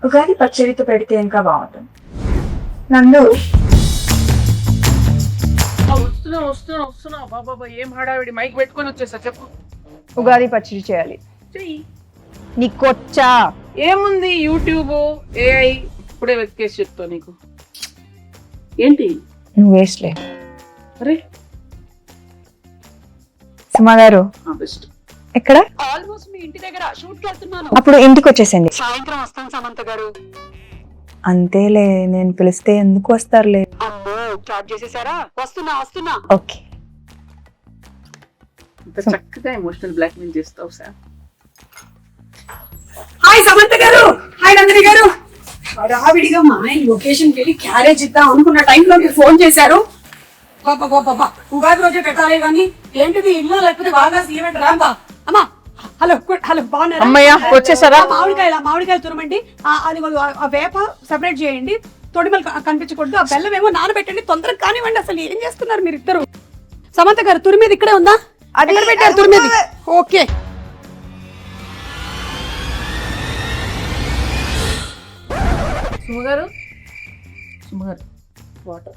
ఉగాది పచ్చడితో పెడితే ఇంకా బాగుంటుంది. నందు వస్తున్నా బాబా ఏం హడావిడి, మైక్ పెట్టుకొని వచ్చేసా. చెప్పు. ఉగాది పచ్చడి చేయాలి. చెయ్యి. నీకొచ్చా? ఏముంది, యూట్యూబ్, ఏఐ ఇప్పుడే వెతికేసి చెప్తా నీకు. ఏంటి నువ్వు వేస్ట్లే. అరే సుమా గారు బెస్ట్. ఎక్కడ? ఆల్మోస్ట్ మీ ఇంటి దగ్గర షూట్ కి వెళ్తున్నాను. అప్పుడు ఇంటికి వచ్చేసింది. సాయంత్రం వస్తాను సమంత గారు. అంతేలే, నేను పిలిస్తే ఎందుకు వస్తారులే. అమ్మో స్టార్ట్ చేసేసారా? వస్తున్నా. ఓకే. ఇంత చక్కగా ఎమోషనల్ బ్లాక్ మెయిల్ చేస్తావు సార్. హాయ్ సమంత గారు, హాయ్ నందిని గారు. హడావిడిగా మా ఆయన లొకేషన్ కి వెళ్ళి క్యారేజ్ ఇద్దాం అనుకున్న టైంలో మీరు ఫోన్ చేశారు. బాబా ఉగాది రోజే పెట్టాలి కానీ ఏంటిది ఇల్లు లేకపోతే బాగా ఈవెంట్ రాంబా. అమ్మా హలో బాగున్నారా? అమ్మయ్య వచ్చేసారా? మామిడికాయలు తురమండి. అది ఆ వేప సెపరేట్ చేయండి, తొడిమలు కనిపించకూడదు. ఆ బెల్లం ఏమో నానబెట్టండి, తొందరగా కానివ్వండి. అసలు ఏం చేస్తున్నారు మీరు ఇద్దరు? సమంత గారు తురిమేది ఇక్కడే ఉందా? అది పెట్టారు తురిమేది. Okay సుమగారు water.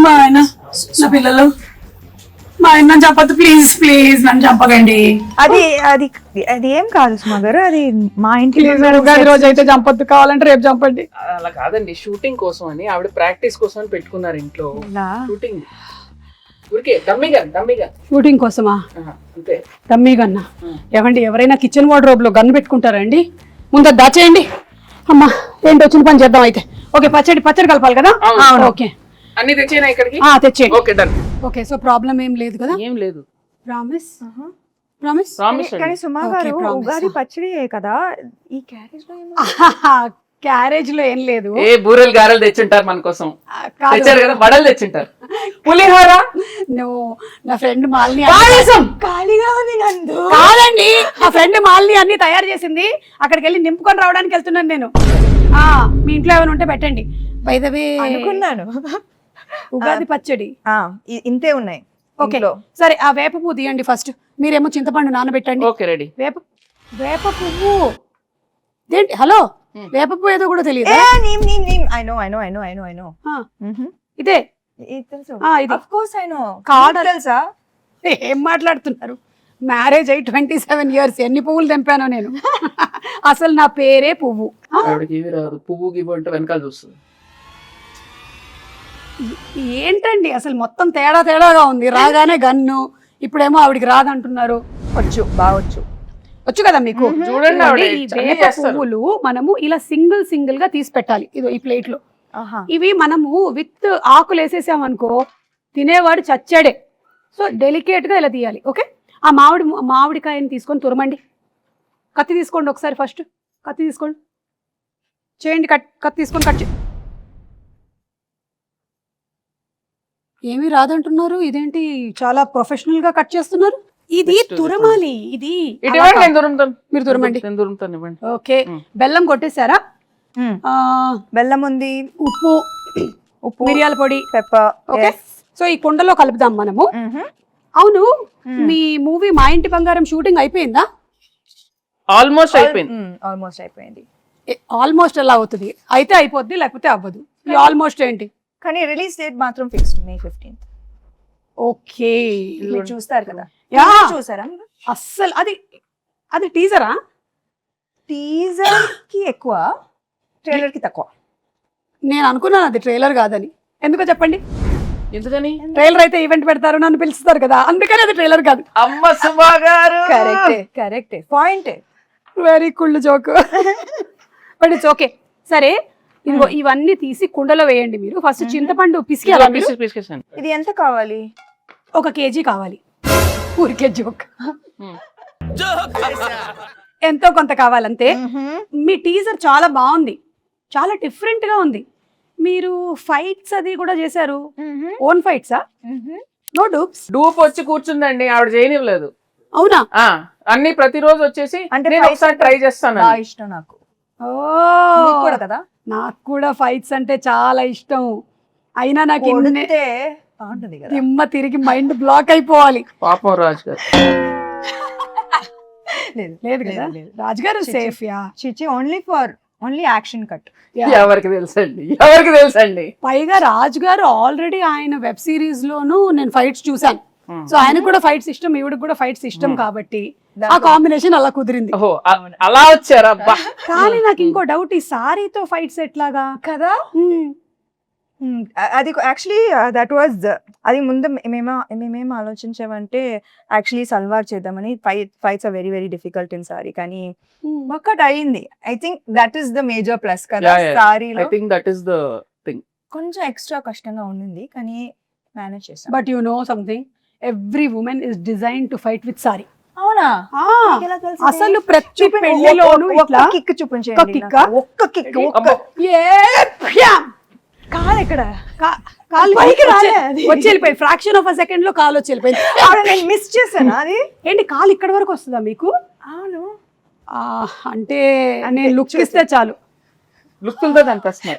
మా ఆయన నా పిల్లలు, మా ఆయన నన్ను చంపద్దు ప్లీజ్ నన్ను చంపకండి. అది అది అది ఏం కాదు సుమా గారు, అది మా ఇంటి ఉగాది రోజు అయితే చంపద్దు, కావాలంటే రేపు చంపండి. అలా కాదండి, షూటింగ్ కోసం అని ఆవిడ ప్రాక్టీస్ కోసం అని పెట్టుకున్నారు ఇంట్లో. షూటింగ్ ఊరికే డమ్మీగా షూటింగ్ కోసమా? అంతే. డమ్మీ గన్నా? ఏమండి, ఎవరైనా కిచెన్ వార్డ్రోబ్ లో గన్ను పెట్టుకుంటారండి? ముందు దాచేయండి. అమ్మా ఏంటి, వచ్చిన పని చేద్దాం అయితే. ఓకే, పచ్చడి కలపాలి కదా? ఓకే, అన్ని తెచ్చేనా ఇక్కడికి? తెచ్చేయండి. Okay done. Okay, so problem ఏం లేదు కదా? ఏం లేదు. ప్రామిస్. కానీ సుమా గారు ఉగాది పచ్చడి కదా, ఈ క్యారేజ్ లో క్యారేజ్ లో ఏం లేదు. ఏ బూరెలు గారెలు తెచ్చుంటారు మన కోసం, తెచ్చారు కదా, వడలు తెచ్చుంటారు, పులిహోర. నా ఫ్రెండ్ మాలిని ఖాళీగా ఉంది నందు. కాదండి, నా ఫ్రెండ్ మాలిని అన్ని తయారు చేసింది. అక్కడికి వెళ్ళి నింపుకొని రావడానికి వెళ్తున్నాను నేను. మీ ఇంట్లో ఏమైనా ఉంటే పెట్టండి. బై ద వే అనుకున్నాను ఉగాది పచ్చడి ఇంతే ఉన్నాయి. ఓకే సరే, ఆ వేప పువ్వు తీయండి ఫస్ట్. మీరేమో చింతపండు నానబెట్టండి. Okay ready. వేప పువ్వు ఏంటి? హలో, వేప పువ్వు ఏదో కూడా తెలియదు. ఇదే తెలుసా? ఏం మాట్లాడుతున్నారు? మ్యారేజ్ అయ్యి 27 years, ఎన్ని పువ్వులు తెంపానో నేను. అసలు నా పేరే పువ్వు. పువ్వు గివ్వు అంటే వెనకాల చూస్తుంది. ఏంటండి అసలు మొత్తం తేడాగా ఉంది. రాగానే గన్ను, ఇప్పుడేమో ఆవిడికి రాదంటున్నారు. వచ్చు కదా మీకు. చూడండి, ఈ వేప పువ్వులు మనము ఇలా సింగిల్ గా తీసి పెట్టాలి. ఇదో ఈ ప్లేట్ లో. ఇవి మనము విత్ ఆకులు వేసేసామనుకో తినేవాడు చచ్చాడే. సో డెలికేట్ గా ఇలా తీయాలి. ఓకే, ఆ మామిడికాయని తీసుకొని తురమండి. కత్తి తీసుకోండి ఒకసారి. ఫస్ట్ కత్తి తీసుకోండి, చేయండి. కత్తి తీసుకొని కట్ చేయండి. ఏమీ రాదంటున్నారు, ఇదేంటి చాలా ప్రొఫెషనల్ గా కట్ చేస్తున్నారు? ఇది తురమాలి. ఇది మీరు తురమండి. ఓకే, బెల్లం కొట్టేశారా? బెల్లం ఉంది, ఉప్పు, మిరియాల పొడి, పెప్పర్. ఓకే, సో ఈ కుండలో కలుపుదాం మనము. అవును, మీ మూవీ మా ఇంటి బంగారం షూటింగ్ అయిపోయిందా? ఆల్మోస్ట్ అయిపోయింది. ఆల్మోస్ట్ ఎలా అవుతుంది? అయితే అయిపోద్ది, లేకపోతే అవ్వదు. ఆల్మోస్ట్ ఏంటి? కానీ రిలీజ్ డేట్ మాత్రం ఫిక్స్డ్ May 15th. ఓకే, చూస్తారు కదా? చూసారా? అస్సలు అది టీజరా? టీజర్ కి ఎక్కువ, ట్రైలర్ కి తక్కువ. నేను అనుకున్నాను అది ట్రైలర్ కాదని. ఎందుకో చెప్పండి. ఎందుకని? ట్రైలర్ అయితే ఈవెంట్ పెడతారు, నన్ను పిలుస్తారు కదా, అందుకని అది ట్రైలర్ కాదు. అమ్మ సుమా గారు, కరెక్టే పాయింట్. వెరీ కుళ్ళు జోక్. But it's okay. సరే, ఇదిగో ఇవన్నీ తీసి కుండలో వేయండి. మీరు ఫస్ట్ చింతపండు పిసికి. ఇది ఎంత కావాలి? 1 kg కావాలి. ఊరికే జోక్. ఎంతో కొంత కావాలంతే. మీ టీజర్ చాలా బాగుంది, చాలా డిఫరెంట్ గా ఉంది. మీరు ఫైట్స్ అది కూడా చేశారు. ఓన్ ఫైట్సా? No dupes? డూప్ వచ్చి కూర్చుందండి, ఆవిడ చేయనివ్వలేదు. అవునా? అన్ని ప్రతిరోజు వచ్చేసి అంటే ఒకసారి ట్రై చేస్తాను. ఇష్టం నాకు. కూడా కదా, నాకు కూడా ఫైట్స్ అంటే చాలా ఇష్టం. అయినా నాకు దిమ్మ తిరిగి మైండ్ బ్లాక్ అయిపోవాలి. పాపం రాజు గారు. లేదు లేదు కదా రాజుగారు సేఫ్ యా చిచి ఓన్లీ యాక్షన్ కట్. ఎవరికి తెలుసండి పైగా రాజుగారు ఆల్రెడీ ఆయన వెబ్ సిరీస్ లోను నేను ఫైట్స్ చూసాను. సో ఆయనకు కూడా ఫైట్స్ ఇష్టం, ఈవిడకి కూడా ఫైట్స్ ఇష్టం కాబట్టి ఆ కాంబినేషన్ అలా కుదిరింది. ఓహో అలా వచ్చారా? కానీ నాకు ఇంకో డౌట్, ఈ సారీతో ఫైట్స్ ఎట్లాగా కదా? అది యాక్చువల్లీ దట్ వాజ్ అది ముందు మేమేం ఆలోచించామంటే యాక్చువల్లీ సల్వార్ చేద్దామని. Fights are very very difficult in sari, కానీ ఒక్కటి అయింది. I think that is the major plus కదా సారీలో. I think that is the thing. కొంచెం ఎక్స్ట్రా కష్టంగా ఉండింది కానీ మేనేజ్ చేసాం. But you know something, every women is design to fight with sari. అవునా? అసలు ప్రతి పెళ్లిలోనూ ఇట్లా కిక్ చూపించండి. ఒక్క కిక్ కాదు ఎక్కడ కాలు వచ్చి వెళ్ళిపోయి ఫ్రాక్షన్ ఆఫ్ అ సెకండ్ లో కాలు వచ్చి వెళ్ళిపోయింది. నేను మిస్ చేశాను. అది ఏంటి కాలు ఇక్కడ వరకు వస్తుందా మీకు? అవును. అంటే నేను లుక్ ఇస్తే చాలు. లుక్తో దాని ప్రశ్న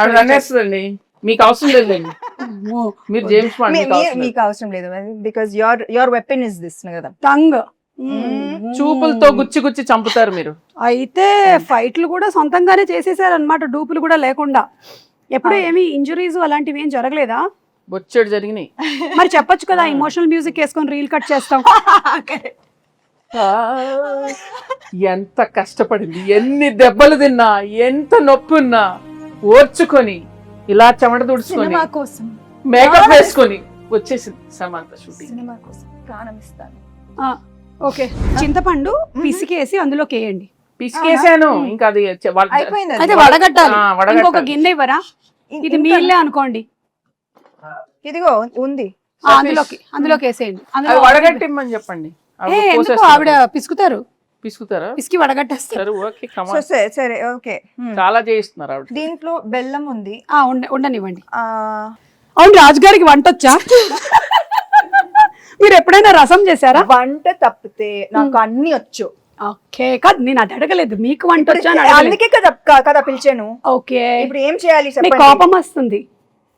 ఆవిడ అనేస్తుందండి, మీకు అవసరం లేదండి. మీరు జేమ్స్ బాండ్, మీకు అవసరం లేదు because your weapon is this కదా, టంగ్. చూపులతో గుచ్చి చంపుతారు మీరు. అయితే ఫైట్లు కూడా సొంతంగానే చేసేసారు అన్నమాట, డూపులు కూడా లేకుండా. ఎప్పుడు ఏమి ఇంజురీస్ అలాంటివి ఏం జరగలేదా? బొచ్చెడు జరిగినాయి. మరి చెప్పొచ్చు కదా, ఇమోషనల్ మ్యూజిక్ వేసుకొని రీల్ కట్ చేస్తాం. ఎంత కష్టపడింది, ఎన్ని దెబ్బలు తిన్నా, ఎంత నొప్పి ఉన్నా ఓర్చుకొని ఇలా చెమట తుడుచుకొని మేకప్ వేసుకొని వచ్చేసింది సమంత షూటింగ్. సినిమా కోసం ప్రాణం ఇస్తాను. ఓకే, చింతపండు పిసికేసి అందులోకి వేయండి. పిసికేసాను, ఇంకా అది అయిపోయింది. అయితే వడగట్టాలి. ఇంకొక గిన్నె ఇవ్వరా? ఇది మీళ్ళే అనుకోండి. ఇదిగో ఉంది, అందులోకి వేసేయండి. వడగట్టిమ్మని చెప్పండి. ఎందుకు ఆవిడ పిసుకుతారా? పిసికి వడగట్టేస్తారు. సరే ఓకే. చాలా చేయిస్తున్నారు ఆవిడ. దీంట్లో బెల్లం ఉంది. ఉండనివ్వండి. అవును, రాజుగారికి వంట వచ్చా? మీరు ఎప్పుడైనా రసం చేశారా? వంట తప్పితే నాకు అన్ని వచ్చు. ఓకే, కాదు నేను అది అడగలేదు, మీకు వంట వచ్చా? అందుకే కదా పిలిచాను. ఓకే, ఇప్పుడు ఏం చేయాలి? కోపం వస్తుంది.